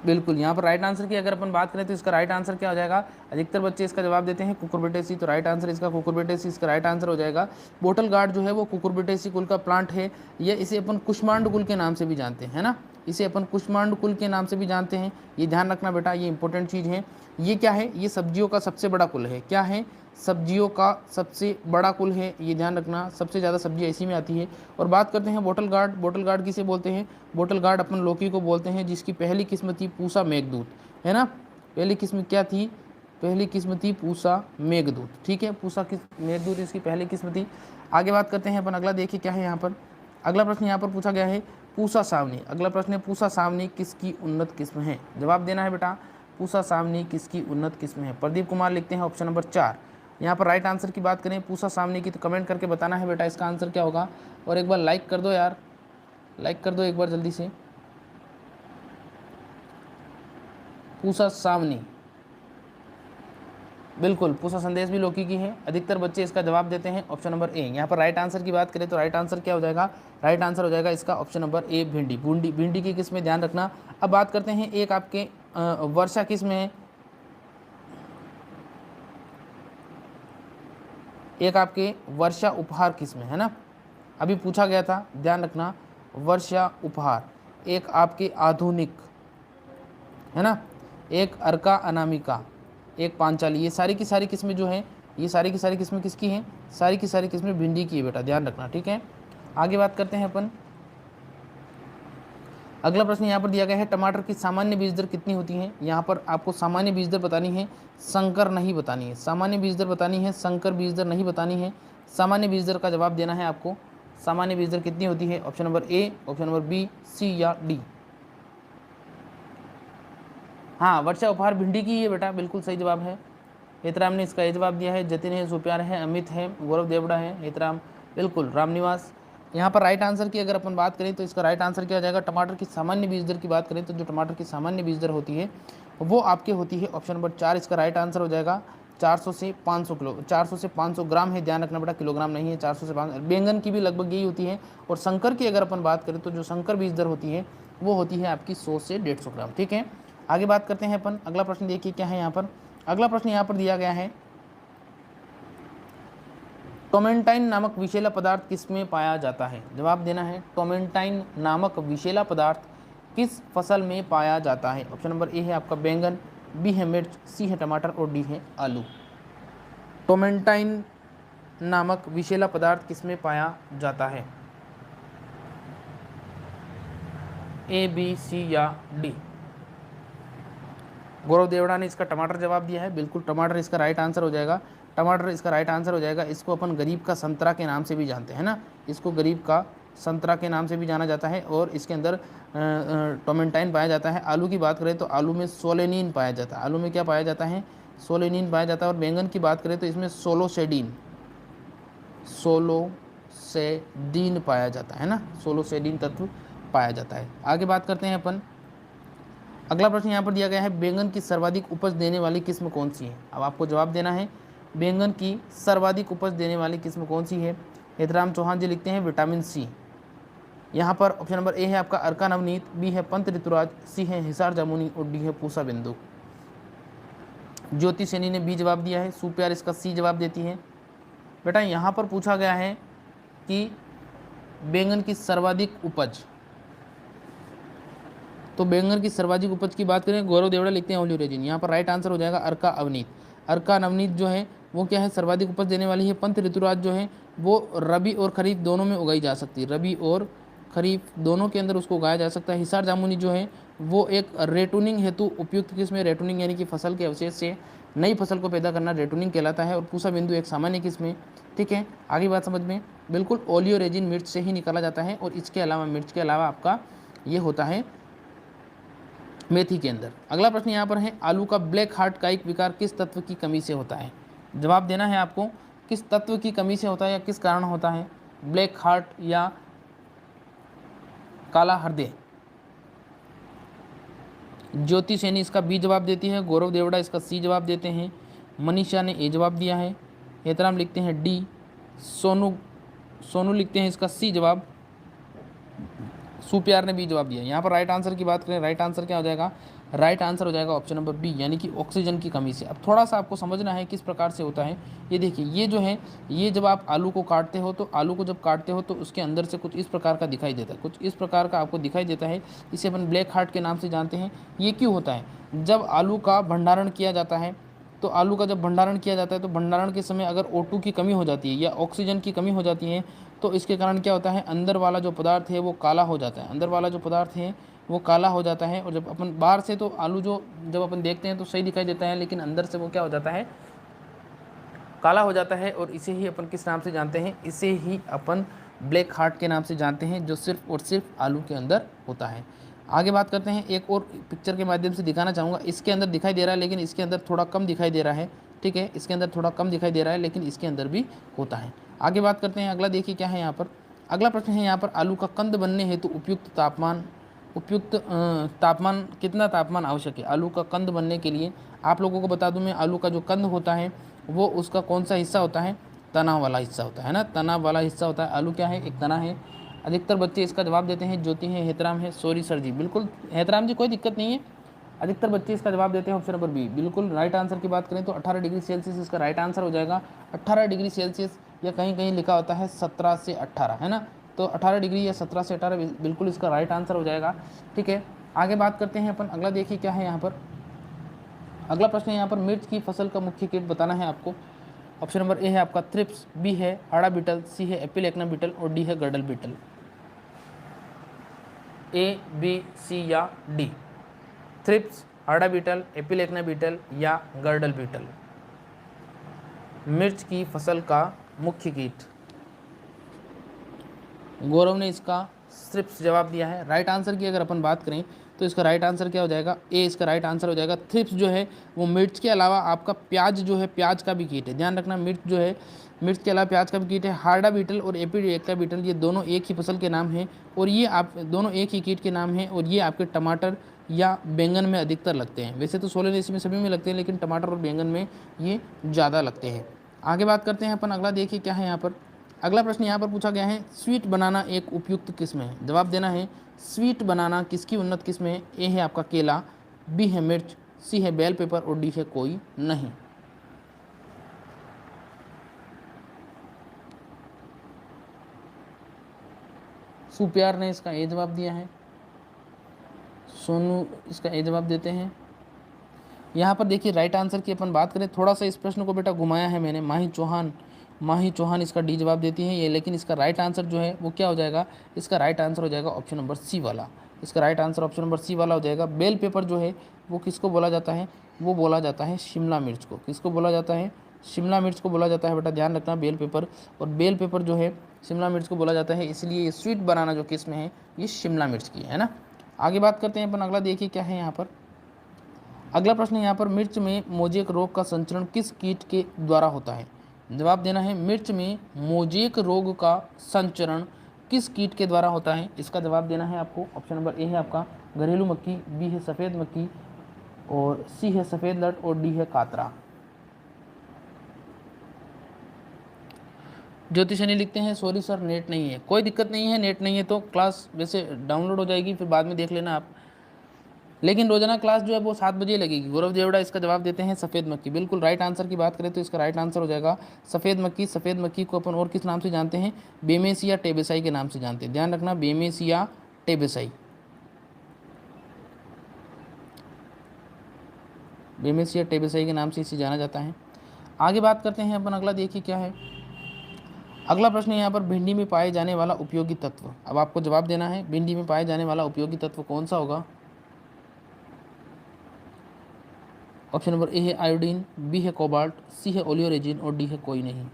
बिल्कुल, यहाँ पर राइट आंसर की अगर अपन बात करें तो इसका राइट आंसर क्या हो जाएगा। अधिकतर बच्चे इसका जवाब देते हैं कुकुरबिटेसी, तो राइट आंसर इसका कुकुरबिटेसी इसका राइट आंसर हो जाएगा। बोटल गार्ड जो है वो कुकुरबिटेसी कुल का प्लांट है। ये इसे अपन कुष्मांड कुल के नाम से भी जानते हैं, है ना, इसे अपन कुष्मांड कुल के नाम से भी जानते हैं। ये ध्यान रखना बेटा, ये इंपॉर्टेंट चीज़ है। ये क्या है, ये सब्जियों का सबसे बड़ा कुल है। क्या है, सब्जियों का सबसे बड़ा कुल है, ये ध्यान रखना, सबसे ज़्यादा सब्जियाँ इसी में आती है। और बात करते हैं बोटल गार्ड, बोटल गार्ड किसे बोलते हैं। बोटल गार्ड अपन लौकी को बोलते हैं, जिसकी पहली किस्म थी पूसा मेघदूत, है ना। पहली किस्म क्या थी, पहली किस्म थी पूसा मेघदूत, ठीक है, पूसा मेघदूत इसकी पहली किस्म थी। आगे बात करते हैं अपन, अगला देखिए क्या है यहाँ पर। अगला प्रश्न यहाँ पर पूछा गया है पूसा सावनी। अगला प्रश्न है पूसा सावनी किसकी उन्नत किस्म है। जवाब देना है बेटा पूसा सावनी किसकी उन्नत किस्म है। प्रदीप कुमार लिखते हैं ऑप्शन नंबर 4। यहाँ पर राइट आंसर की बात करें पूसा सामने की, तो कमेंट करके बताना है बेटा इसका आंसर क्या होगा। और एक बार लाइक कर दो यार, लाइक कर दो एक बार जल्दी से। पूसा सावनी, बिल्कुल, पूसा संदेश भी लौकी की है। अधिकतर बच्चे इसका जवाब देते हैं ऑप्शन नंबर ए। यहाँ पर राइट आंसर की बात करें तो राइट आंसर क्या हो जाएगा, राइट आंसर हो जाएगा इसका ऑप्शन नंबर ए भिंडी। भिंडी भिंडी की किस्में ध्यान रखना। अब बात करते हैं एक आपके वर्षा किस्म है, एक आपके वर्षा उपहार किस्म है ना, अभी पूछा गया था, ध्यान रखना। वर्षा उपहार, एक आपके आधुनिक, है ना, एक अर्का अनामिका, एक पांचाली, ये सारी की सारी किस्में जो हैं, ये सारी की सारी किस्में किसकी हैं, सारी की सारी किस्में भिंडी की है बेटा, ध्यान रखना, ठीक है। आगे बात करते हैं अपन। अगला प्रश्न यहाँ पर दिया गया है टमाटर की सामान्य बीज दर कितनी होती है। यहाँ पर आपको सामान्य बीज दर बतानी है, संकर नहीं बतानी है। सामान्य बीज दर बतानी है, संकर बीज दर नहीं बतानी है। सामान्य बीज दर का जवाब देना है आपको। सामान्य बीज दर कितनी होती है, option number A, option number B, C या डी। हाँ, वर्षा उपहार भिंडी की है बेटा, बिल्कुल सही जवाब है। हेतराम ने इसका ये जवाब दिया है, जतिन है, सुप्यार है, अमित है, गौरव देवड़ा है, हेतराम, बिल्कुल, रामनिवास। यहाँ पर राइट आंसर की अगर अपन बात करें तो इसका राइट आंसर क्या हो जाएगा। टमाटर की सामान्य बीज दर की बात करें तो जो टमाटर की सामान्य बीज दर होती है वो आपके होती है ऑप्शन नंबर 4, इसका राइट आंसर हो जाएगा 400 से 500 किलो, 400 से 500 ग्राम है, ध्यान रखना बेटा, किलोग्राम नहीं है, 400 से 500। बैंगन की भी लगभग यही होती है। और शंकर की अगर अपन बात करें तो जो शंकर बीज दर होती है वो होती है आपकी 100 से 150 ग्राम, ठीक है। आगे बात करते हैं अपन, अगला प्रश्न देखिए क्या है यहाँ पर। अगला प्रश्न यहाँ पर दिया गया है टोमेंटाइन नामक विषैला पदार्थ किस में पाया जाता है। जवाब देना है टोमेंटाइन नामक विषैला पदार्थ किस फसल में पाया जाता है। ऑप्शन नंबर ए है आपका बैंगन, बी है मिर्च, सी है टमाटर और डी है आलू। टोमेंटाइन नामक विषैला पदार्थ किस में पाया जाता है, ए, बी, सी या डी। गौरव देवड़ा ने इसका टमाटर जवाब दिया है, बिल्कुल टमाटर इसका राइट आंसर हो जाएगा। टमाटर इसका राइट आंसर हो जाएगा। इसको अपन गरीब का संतरा के नाम से भी जानते हैं ना, इसको गरीब का संतरा के नाम से भी जाना जाता है। और इसके अंदर टोमेंटाइन पाया जाता है। आलू की बात करें तो आलू में सोलेनिन पाया जाता है। आलू में क्या पाया जाता है, सोलेनिन पाया जाता है। और बैंगन की बात करें तो इसमें सोलोसेडीन पाया जाता है ना, सोलोसेडीन तत्व पाया जाता है। आगे बात करते हैं अपन। अगला प्रश्न यहाँ पर दिया गया है बैंगन की सर्वाधिक उपज देने वाली किस्म कौन सी है। अब आपको जवाब देना है बैंगन की सर्वाधिक उपज देने वाली किस्म कौन सी है। हेतराम चौहान जी लिखते हैं विटामिन सी। यहाँ पर ऑप्शन नंबर ए है आपका अर्का नवनीत, बी है पंत ऋतुराज, सी है हिसार जामुनी और डी है पूसा बिंदु। ज्योति सैनी ने बी जवाब दिया है, सुप्यार इसका सी जवाब देती है। बेटा यहाँ पर पूछा गया है कि बैंगन की सर्वाधिक उपज, तो बैंगन की सर्वाधिक उपज की बात करें, गौरव देवड़ा लिखते हैं ओलियोरेजिन। यहाँ पर राइट आंसर हो जाएगा अर्का अवनीत। अर्का नवनीत जो है वो क्या है, सर्वाधिक उपज देने वाली है। पंत ऋतुराज जो है वो रबी और खरीफ दोनों में उगाई जा सकती है, रबी और खरीफ दोनों के अंदर उसको उगाया जा सकता है। हिसार जामुनी जो है वो एक रेटूनिंग हेतु उपयुक्त किस्म है। रेटूनिंग यानी कि फसल के अवशेष से नई फसल को पैदा करना रेटूनिंग कहलाता है। और पूसा बिंदु एक सामान्य किस्म है। ठीक है, आगे बात समझ में, बिल्कुल ओलियोरेजिन मिर्च से ही निकाला जाता है। और इसके अलावा मिर्च के अलावा आपका ये होता है मेथी के अंदर। अगला प्रश्न यहाँ पर है, आलू का ब्लैक हार्ट का एक विकार किस तत्व की कमी से होता है? जवाब देना है आपको, किस तत्व की कमी से होता है या किस कारण होता है ब्लैक हार्ट या काला हृदय? ज्योति सैनी इसका बी जवाब देती है, गौरव देवड़ा इसका सी जवाब देते हैं, मनीषा ने ए जवाब दिया है, हेतराम लिखते हैं डी, सोनू लिखते हैं इसका सी जवाब, सुप्यार ने बी जवाब दिया। यहाँ पर राइट आंसर की बात करें, राइट आंसर क्या हो जाएगा? राइट आंसर हो जाएगा ऑप्शन नंबर बी, यानी कि ऑक्सीजन की कमी से। अब थोड़ा सा आपको समझना है किस प्रकार से होता है। ये देखिए, ये जो है, ये जब आप आलू को काटते हो तो आलू को जब काटते हो तो उसके अंदर से कुछ इस प्रकार का दिखाई देता है, कुछ इस प्रकार का आपको दिखाई देता है। इसे अपन ब्लैक हार्ट के नाम से जानते हैं। ये क्यों होता है? जब आलू का भंडारण किया जाता है, तो आलू का जब भंडारण किया जाता है तो भंडारण के समय अगर O2 की कमी हो जाती है या ऑक्सीजन की कमी हो जाती है, तो इसके कारण क्या होता है, अंदर वाला जो पदार्थ है वो काला हो जाता है, अंदर वाला जो पदार्थ है वो काला हो जाता है। और जब अपन बाहर से तो आलू जो जब अपन देखते हैं तो सही दिखाई देता है, लेकिन अंदर से वो क्या हो जाता है, काला हो जाता है। और इसे ही अपन किस नाम से जानते हैं? इसे ही अपन ब्लैक हार्ट के नाम से जानते हैं, जो सिर्फ और सिर्फ आलू के अंदर होता है। आगे बात करते हैं, एक और पिक्चर के माध्यम से दिखाना चाहूँगा। इसके अंदर दिखाई दे रहा है, लेकिन इसके अंदर थोड़ा कम दिखाई दे रहा है। ठीक है, इसके अंदर थोड़ा कम दिखाई दे रहा है, लेकिन इसके अंदर भी होता है। आगे बात करते हैं, अगला देखिए क्या है यहाँ पर। अगला प्रश्न है यहाँ पर, आलू का कंद बनने हेतु उपयुक्त तापमान कितना तापमान आवश्यक है? आलू का कंद बनने के लिए आप लोगों को बता दूं मैं, आलू का जो कंद होता है वो उसका कौन सा हिस्सा होता है? तना वाला हिस्सा होता है ना, तना वाला हिस्सा होता है। आलू क्या है? एक तना है। अधिकतर बच्चे इसका जवाब देते हैं, ज्योति है, हेतराम है, सॉरी सर जी, बिल्कुल हेतराम जी कोई दिक्कत नहीं है। अधिकतर बच्चे इसका जवाब देते हैं ऑप्शन नंबर बी। बिल्कुल राइट आंसर की बात करें तो 18 डिग्री सेल्सियस इसका राइट आंसर हो जाएगा। 18 डिग्री सेल्सियस, या कहीं कहीं लिखा होता है 17 से 18, है ना, तो 18 डिग्री या 17 से 18 बिल्कुल इसका राइट आंसर हो जाएगा। ठीक है, आगे बात करते हैं अपन। अगला देखिए क्या है यहाँ पर। अगला प्रश्न है यहाँ पर, मिर्च की फसल का मुख्य कीट बताना है आपको। ऑप्शन नंबर ए है आपका थ्रिप्स, बी है हाड़ा बीटल, सी है एपिलेक्ना बीटल और डी है गर्डल बीटल। ए, बी, सी या डी? थ्रिप्स, हाड़ा बीटल, एपिलेक्ना बीटल या गर्डल बीटल? मिर्च की फसल का मुख्य कीट। गौरव ने इसका थ्रिप्स जवाब दिया है। राइट आंसर की अगर अपन बात करें तो इसका राइट आंसर क्या हो जाएगा? ए इसका राइट आंसर हो जाएगा। थ्रिप्स जो है वो मिर्च के अलावा आपका प्याज जो है, प्याज का भी कीट है। ध्यान रखना, मिर्च जो है, मिर्च के अलावा प्याज का भी कीट है। हार्डा बीटल और एपिलेक्ना बीटल ये दोनों एक ही फसल के नाम हैं, और ये आप दोनों एक ही कीट के नाम हैं। और ये आपके टमाटर या बैंगन में अधिकतर लगते हैं। वैसे तो सोलेनेसी में सभी में लगते हैं, लेकिन टमाटर और बैंगन में ये ज़्यादा लगते हैं। आगे बात करते हैं अपन। अगला देखिए क्या है यहाँ पर। अगला प्रश्न यहाँ पर पूछा गया है, स्वीट बनाना एक उपयुक्त किस्म है? जवाब देना है, स्वीट बनाना किसकी उन्नत किस्म है? ए है आपका केला, बी है मिर्च, सी है बेल पेपर और डी है कोई नहीं। सुप्यार ने इसका ए जवाब दिया है, सोनू इसका ए जवाब देते हैं। यहाँ पर देखिए राइट आंसर की अपन बात करें, थोड़ा सा इस प्रश्न को बेटा घुमाया है मैंने। माही चौहान इसका डी जवाब देती है ये, लेकिन इसका राइट आंसर जो है वो क्या हो जाएगा? इसका राइट आंसर हो जाएगा ऑप्शन नंबर सी वाला। इसका right answer option number C वाला हो जाएगा। बेल पेपर जो है वो किसको बोला जाता है? वो बोला जाता है शिमला मिर्च को। किसको बोला जाता है? शिमला मिर्च को बोला जाता है बेटा, ध्यान रखना, बेल पेपर। और बेल पेपर जो है शिमला मिर्च को बोला जाता है, इसलिए ये स्वीट बनाना जो किस्म है ये शिमला मिर्च की है ना। आगे बात करते हैं अपन। अगला देखिए क्या है यहाँ पर। अगला प्रश्न यहाँ पर, मिर्च में मोजेक रोग का संचरण किस कीट के द्वारा होता है? जवाब देना है, मिर्च में मोजेक रोग का संचरण किस कीट के द्वारा होता है? इसका जवाब देना है आपको। ऑप्शन नंबर ए है आपका घरेलू मक्खी, बी है सफ़ेद मक्खी और सी है सफ़ेद लट और डी है कातरा। ज्योतिषनी लिखते हैं, सॉरी सर नेट नहीं है। कोई दिक्कत नहीं है, नेट नहीं है तो क्लास वैसे डाउनलोड हो जाएगी, फिर बाद में देख लेना आप। लेकिन रोजाना क्लास जो है वो 7 बजे लगेगी। गौरव देवड़ा इसका जवाब देते हैं सफ़ेद मक्खी। बिल्कुल राइट आंसर की बात करें तो इसका राइट आंसर हो जाएगा सफ़ेद मक्खी। सफ़ेद मक्खी को अपन और किस नाम से जानते हैं? बेमेसिया टेबेसाई के नाम से जानते हैं। ध्यान रखना, बेमेसिया टेबेसाई, बेमेसिया टेबेसाई के नाम से इसे जाना जाता है। आगे बात करते हैं अपन। अगला देखिए क्या है। अगला प्रश्न यहाँ पर, भिंडी में पाए जाने वाला उपयोगी तत्व। अब आपको जवाब देना है, भिंडी में पाए जाने वाला उपयोगी तत्व कौन सा होगा? ऑप्शन नंबर ए है आयोडीन, बी है कोबाल्ट, सी है ओलियोरेजिन और डी है कोई नहीं।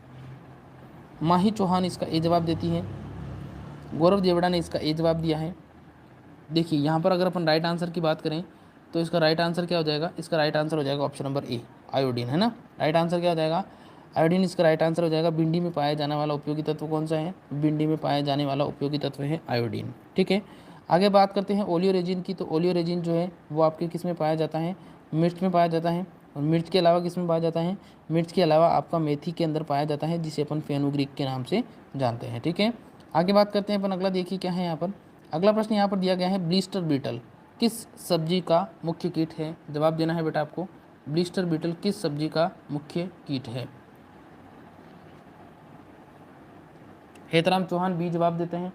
माही चौहान इसका ए जवाब देती है, गौरव देवड़ा ने इसका ए जवाब दिया है। देखिए यहाँ पर अगर अपन राइट आंसर की बात करें तो इसका राइट आंसर क्या हो जाएगा, इसका राइट आंसर हो जाएगा ऑप्शन नंबर ए आयोडीन, है ना। राइट आंसर क्या हो जाएगा, आयोडीन इसका राइट आंसर हो जाएगा। भिंडी में पाया जाने वाला उपयोगी तत्व कौन सा है, भिंडी में पाया जाने वाला उपयोगी तत्व है आयोडीन, ठीक है। आगे बात करते हैं ओलियोरेजिन की, तो ओलियोरेजिन जो है वो आपके किस में पाया जाता है, मिर्च में पाया जाता है। और मिर्च के अलावा किस में पाया जाता है, मिर्च के अलावा आपका मेथी के अंदर पाया जाता है, जिसे अपन फेनुग्रीक के नाम से जानते हैं, ठीक है। आगे बात करते हैं अपन अगला, देखिए क्या है यहाँ पर। अगला प्रश्न यहाँ पर दिया गया है, ब्लिस्टर बीटल किस सब्जी का मुख्य कीट है। जवाब देना है बेटा आपको, ब्लिस्टर बीटल किस सब्जी का मुख्य कीट है। हेतराम चौहान बी जवाब देते हैं।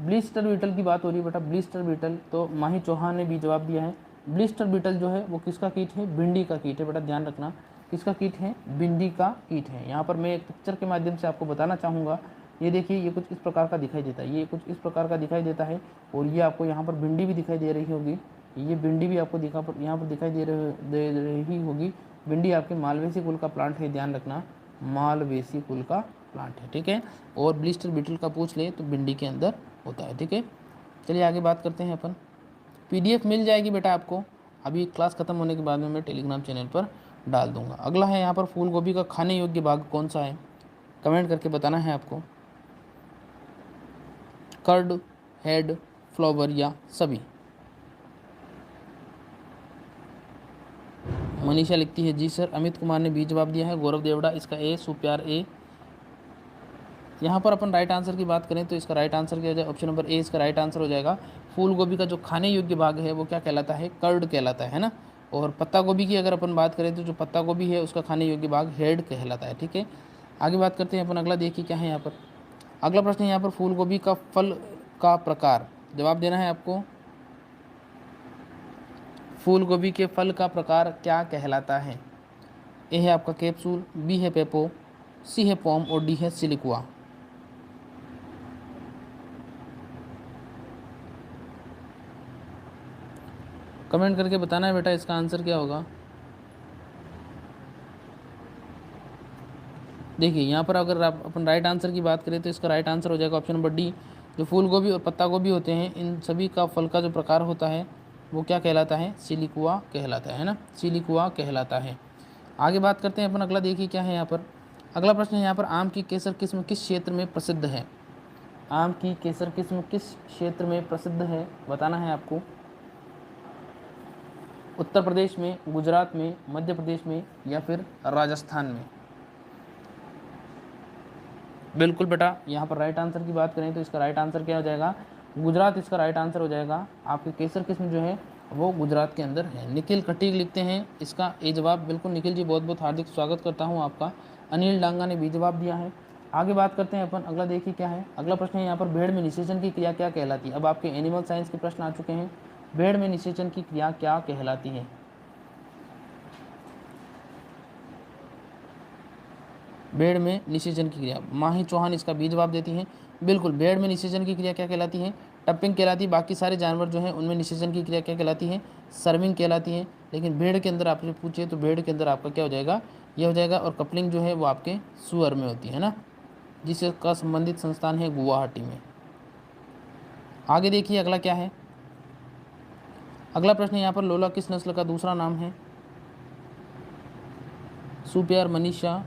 ब्लिस्टर बीटल की बात हो रही है बेटा, ब्लिस्टर बीटल, तो माही चौहान ने बी जवाब दिया है। ब्लिस्टर बीटल जो है वो किसका कीट है, भिंडी का कीट है बेटा, ध्यान रखना किसका कीट है, भिंडी का कीट है। यहाँ पर मैं एक पिक्चर के माध्यम से आपको बताना चाहूँगा। ये देखिए, ये कुछ इस प्रकार का दिखाई देता है, ये कुछ इस प्रकार का दिखाई देता है, और ये आपको यहाँ पर भिंडी भी दिखाई दे रही होगी, ये भिंडी भी आपको यहाँ पर दिखाई दे रही होगी। भिंडी आपके मालवेसी कुल का प्लांट है, ध्यान रखना मालवेसी कुल का प्लांट है, ठीक है। और ब्लिस्टर बीटल का पूछ ले तो भिंडी के अंदर होता है, ठीक है। चलिए आगे बात करते हैं अपन। पीडीएफ मिल जाएगी बेटा आपको, अभी क्लास खत्म होने के बाद में मैं टेलीग्राम चैनल पर डाल दूंगा। अगला है यहाँ पर, फूल गोभी का खाने योग्य भाग कौन सा है, कमेंट करके बताना है आपको। कर्ड, हेड, फ्लावर या सभी। मनीषा लिखती है जी सर। अमित कुमार ने बी जवाब दिया है। गौरव देवड़ा इसका ए, सुप्यार ए। यहाँ पर अपन राइट आंसर की बात करें तो इसका राइट आंसर क्या हो जाएगा, ऑप्शन नंबर ए इसका राइट आंसर हो जाएगा। फूल गोभी का जो खाने योग्य भाग है वो क्या कहलाता है, कर्ड कहलाता है ना। और पत्ता गोभी की अगर अपन बात करें तो जो पत्ता गोभी है उसका खाने योग्य भाग हेड कहलाता है, ठीक है। आगे बात करते हैं अपन अगला, देखिए क्या है यहाँ पर। अगला प्रश्न है यहाँ पर, फूल गोभी का फल का प्रकार। जवाब देना है आपको, फूल गोभी के फल का प्रकार क्या कहलाता है। ए है आपका कैप्सूल, बी है पेपो, सी है पॉम और डी है सिलिकुआ। कमेंट करके बताना है बेटा इसका आंसर क्या होगा। देखिए यहाँ पर अगर आप अपन राइट आंसर की बात करें तो इसका राइट आंसर हो जाएगा ऑप्शन नंबर डी। जो फूल गोभी और पत्ता गोभी होते हैं, इन सभी का फल का जो प्रकार होता है वो क्या कहलाता है, सिलिकुआ कहलाता है ना, सिलिकुआ कहलाता है। आगे बात करते हैं अपन अगला, देखिए क्या है यहाँ पर। अगला प्रश्न है यहाँ पर, आम की केसर किस्म किस क्षेत्र में प्रसिद्ध है। आम की केसर किस्म किस क्षेत्र में प्रसिद्ध है, बताना है आपको। उत्तर प्रदेश में, गुजरात में, मध्य प्रदेश में या फिर राजस्थान में। बिल्कुल बेटा, यहाँ पर राइट आंसर की बात करें तो इसका राइट आंसर क्या हो जाएगा, गुजरात इसका राइट आंसर हो जाएगा। आपके केसर किस्म जो है वो गुजरात के अंदर है। निखिल खटीक लिखते हैं इसका ए जवाब। बिल्कुल निखिल जी, बहुत बहुत हार्दिक स्वागत करता हूँ आपका। अनिल डांगा ने बी जवाब दिया है। आगे बात करते हैं अपन अगला, देखिए क्या है। अगला प्रश्न है यहाँ पर, भेड़ में निषेचन की क्रिया क्या कहलाती है। अब आपके एनिमल साइंस के प्रश्न आ चुके हैं। भेड़ में निषेचन की क्रिया क्या कहलाती है। भेड़ में निषेचन की क्रिया, माही चौहान इसका बी जवाब देती हैं। बिल्कुल, भेड़ में निषेचन की क्रिया क्या कहलाती है, टपिंग कहलाती है। बाकी सारे जानवर जो हैं उनमें निषेचन की क्रिया क्या कहलाती है, सर्विंग कहलाती है। लेकिन भेड़ के अंदर आपसे पूछे तो भेड़ के अंदर आपका क्या हो जाएगा, ये हो जाएगा। और कपलिंग जो है वो आपके सुअर में होती है ना, जिसका संबंधित संस्थान है गुवाहाटी में। आगे देखिए अगला क्या है। अगला प्रश्न यहाँ पर, लोला किस नस्ल का दूसरा नाम है। सुप्यार, मनीषा,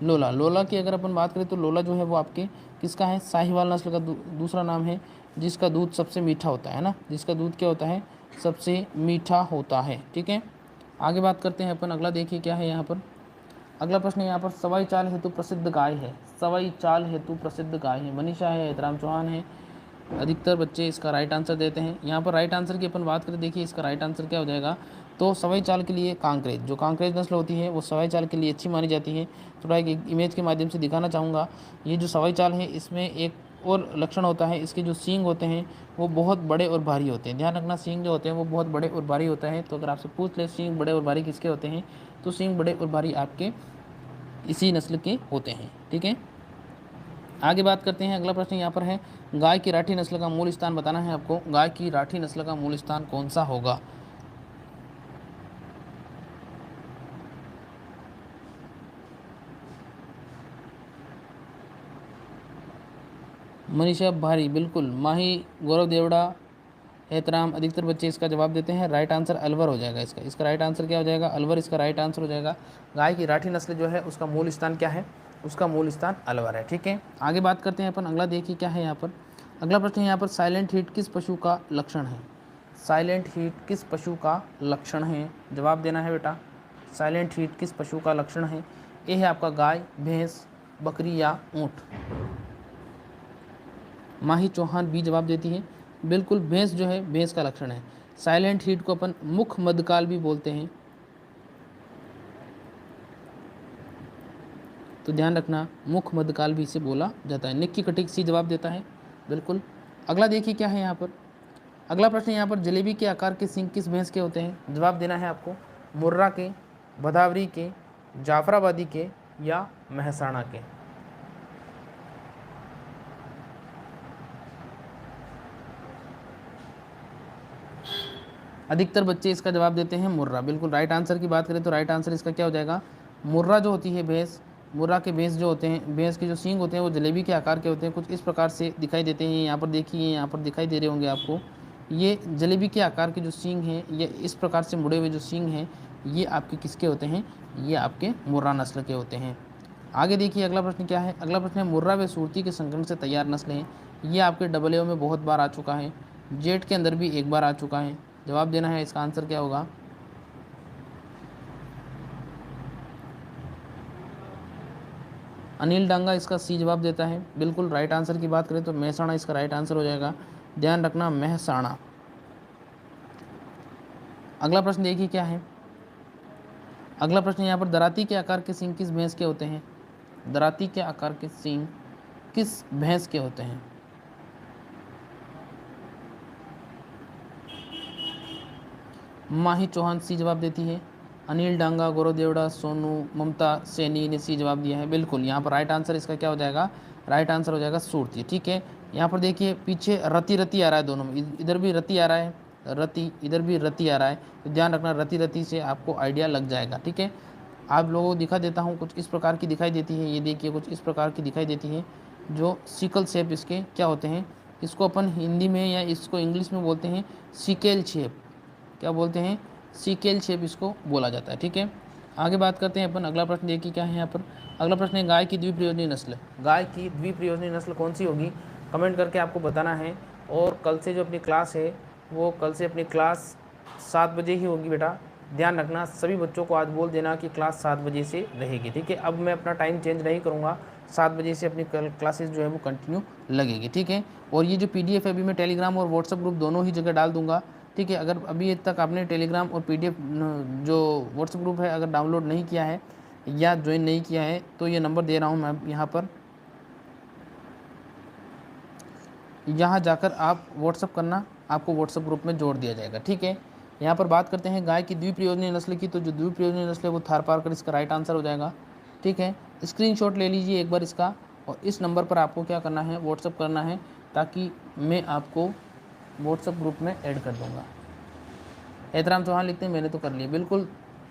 लोला। लोला की अगर अपन बात करें तो लोला जो है वो आपके किसका है, साहिवाल नस्ल का दूसरा नाम है, जिसका दूध सबसे मीठा होता है ना, जिसका दूध क्या होता है, सबसे मीठा होता है, ठीक है। आगे बात करते हैं अपन अगला, देखिए क्या है यहाँ पर। अगला प्रश्न यहाँ पर, सवाई चाल हेतु प्रसिद्ध गाय है। सवाई चाल हेतु प्रसिद्ध गाय है, मनीषा है, हेतराम चौहान है। अधिकतर बच्चे इसका राइट आंसर देते हैं। यहाँ पर राइट आंसर की अपन बात करें, देखिए इसका राइट आंसर क्या हो जाएगा। तो सवाई चाल के लिए कांकरेज, जो कांकरेज नस्ल होती है वो सवाई चाल के लिए अच्छी मानी जाती है। थोड़ा एक इमेज के माध्यम से दिखाना चाहूँगा। ये जो सवाई चाल है इसमें एक और लक्षण होता है, इसके जो सींग होते हैं वो बहुत बड़े और भारी होते हैं। ध्यान रखना, सींग जो होते हैं वो बहुत बड़े और भारी होता है। तो अगर आपसे पूछ ले सींग बड़े और भारी किसके होते हैं, तो सींग बड़े और भारी आपके इसी नस्ल के होते हैं, ठीक है। आगे बात करते हैं। अगला प्रश्न यहाँ पर है, गाय की राठी नस्ल का मूल स्थान बताना है आपको। गाय की राठी नस्ल का मूल स्थान कौन सा होगा। मनीषा भारी, बिल्कुल। माही, गौरव देवड़ा, एहतराम, अधिकतर बच्चे इसका जवाब देते हैं। राइट आंसर अलवर हो जाएगा इसका राइट आंसर क्या हो जाएगा? अलवर इसका राइट आंसर हो जाएगा। गाय की राठी नस्ल जो है उसका मूल स्थान क्या है? उसका मूल स्थान अलवर है। ठीक है, आगे बात करते हैं अपन। अगला देखिए क्या है यहाँ पर। अगला प्रश्न है यहाँ पर, साइलेंट हीट किस पशु का लक्षण है? साइलेंट हीट किस पशु का लक्षण है? जवाब देना है बेटा। साइलेंट हीट किस पशु का लक्षण है? ये है आपका गाय, भैंस, बकरी या ऊँट। माही चौहान बी जवाब देती है। बिल्कुल, भैंस जो है भैंस का लक्षण है। साइलेंट हीट को अपन मुख मध्यकाल भी बोलते हैं, तो ध्यान रखना मुख मध्यकाल भी इसे बोला जाता है। निक्की कटिक सी जवाब देता है। बिल्कुल। अगला देखिए क्या है यहाँ पर। अगला प्रश्न यहाँ पर, जलेबी के आकार के सींग किस भैंस के होते हैं? जवाब देना है आपको। मुर्रा के, भदावरी के, जाफराबादी के या महसाणा के। अधिकतर बच्चे इसका जवाब देते हैं मुर्रा। बिल्कुल, राइट आंसर की बात करें तो राइट आंसर इसका क्या हो जाएगा? मुर्रा जो होती है भैंस, मुर्रा के भैंस जो होते हैं, भैंस के जो सींग होते हैं वो जलेबी के आकार के होते हैं। कुछ इस प्रकार से दिखाई देते हैं। यहाँ पर देखिए, यहाँ पर दिखाई दे रहे होंगे आपको। ये जलेबी के आकार के जो सींग हैं, ये इस प्रकार से मुड़े हुए जो सींग हैं, ये आपके किसके होते हैं? ये आपके मुर्रा नस्ल के होते हैं। आगे देखिए अगला प्रश्न क्या है। अगला प्रश्न है, मुर्रा व सुरती के संकरण से तैयार नस्ल हैं। ये आपके डबल में बहुत बार आ चुका है, जेट के अंदर भी एक बार आ चुका है। जवाब देना है, इसका आंसर क्या होगा? अनिल डांगा इसका सी जवाब देता है। बिल्कुल, राइट आंसर की बात करें तो महसाणा इसका राइट आंसर हो जाएगा। ध्यान रखना, महसाणा। अगला प्रश्न देखिए क्या है। अगला प्रश्न यहाँ पर, दराती के आकार के सींग किस भैंस के होते हैं? दराती के आकार के सींग किस भैंस के होते हैं? माही चौहान सी जवाब देती है। अनिल डांगा, गौरव देवड़ा, सोनू, ममता सैनी ने सी जवाब दिया है। बिल्कुल, यहाँ पर राइट आंसर इसका क्या हो जाएगा? राइट आंसर हो जाएगा सूरती। ठीक है, यहाँ पर देखिए पीछे रति रति आ रहा है दोनों में, इधर भी रति आ रहा है, रति, इधर भी रति आ रहा है, तो ध्यान रखना रति रति से आपको आइडिया लग जाएगा। ठीक है, आप लोगों को दिखा देता हूँ, कुछ इस प्रकार की दिखाई देती है। ये देखिए कुछ इस प्रकार की दिखाई देती है, जो सिकल शेप इसके क्या होते हैं? इसको अपन हिंदी में या इसको इंग्लिश में बोलते हैं सिकेल शेप। क्या बोलते हैं? सिकेल शेप इसको बोला जाता है। ठीक है, आगे बात करते हैं अपन। अगला प्रश्न देखिए क्या है यहाँ पर। अगला प्रश्न है, गाय की द्विप्रयोजनीय नस्ल। गाय की द्विप्रयोजनीय नस्ल कौन सी होगी? कमेंट करके आपको बताना है। और कल से जो अपनी क्लास है वो कल से अपनी क्लास 7 बजे ही होगी बेटा। ध्यान रखना, सभी बच्चों को आज बोल देना कि क्लास 7 बजे से रहेगी। ठीक है, अब मैं अपना टाइम चेंज नहीं करूँगा, 7 बजे से अपनी क्लासेस जो है वो कंटिन्यू लगेगी। ठीक है, और ये जो PDF है अभी मैं टेलीग्राम और व्हाट्सअप ग्रुप दोनों ही जगह डाल दूँगा। ठीक है, अगर अभी तक आपने टेलीग्राम और PDF जो व्हाट्सअप ग्रुप है अगर डाउनलोड नहीं किया है या ज्वाइन नहीं किया है, तो ये नंबर दे रहा हूँ मैं यहाँ पर, यहाँ जाकर आप व्हाट्सअप करना, आपको व्हाट्सअप ग्रुप में जोड़ दिया जाएगा। ठीक है, यहाँ पर बात करते हैं गाय की द्विप्रयोजनीय नस्ल की, तो जो द्विप्रयोजनीय नस्ल है वो थारपारकर इसका राइट आंसर हो जाएगा। ठीक है, स्क्रीनशॉट ले लीजिए एक बार इसका, और इस नंबर पर आपको क्या करना है? व्हाट्सअप करना है, ताकि मैं आपको व्हाट्सअप ग्रुप में ऐड कर दूंगा। एहतराम चौहान लिखते हैं, मैंने तो कर लिया। बिल्कुल,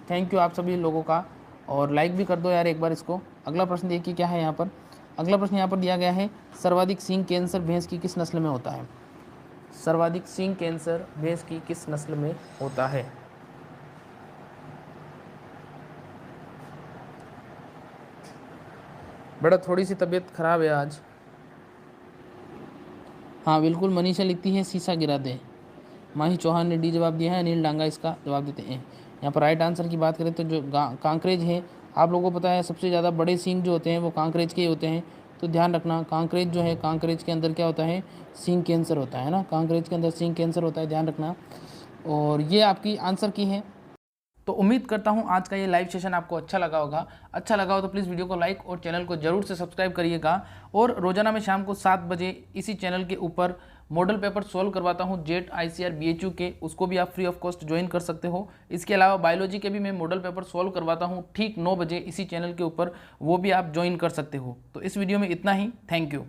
थैंक यू आप सभी लोगों का, और लाइक भी कर दो यार एक बार इसको। अगला प्रश्न देखिए क्या है यहाँ पर। अगला प्रश्न यहाँ पर दिया गया है, सर्वाधिक सींग कैंसर भैंस की किस नस्ल में होता है? सर्वाधिक सींग कैंसर भैंस की किस नस्ल में होता है? बड़ा थोड़ी सी तबीयत खराब है आज। हाँ बिल्कुल, मनीषा लिखती है शीशा गिरा दे। माही चौहान ने डी जवाब दिया है। अनिल डांगा इसका जवाब देते हैं। यहाँ पर राइट आंसर की बात करें तो जो कांकरेज है, आप लोगों को पता है सबसे ज़्यादा बड़े सींग जो होते हैं वो कांकरेज के ही होते हैं, तो ध्यान रखना कांकरेज जो है, कांकरेज के अंदर क्या होता है? सींग कैंसर होता है ना, कांकरेज के अंदर सींग कैंसर होता है, ध्यान रखना। और ये आपकी आंसर की है। तो उम्मीद करता हूँ आज का ये लाइव सेशन आपको अच्छा लगा होगा। अच्छा लगा हो तो प्लीज़ वीडियो को लाइक और चैनल को जरूर से सब्सक्राइब करिएगा। और रोजाना मैं शाम को 7 बजे इसी चैनल के ऊपर मॉडल पेपर सॉल्व करवाता हूँ जेट ICR BHU के, उसको भी आप फ्री ऑफ कॉस्ट ज्वाइन कर सकते हो। इसके अलावा बायोलॉजी के भी मैं मॉडल पेपर सॉल्व करवाता हूँ ठीक 9 बजे इसी चैनल के ऊपर, वो भी आप ज्वाइन कर सकते हो। तो इस वीडियो में इतना ही, थैंक यू।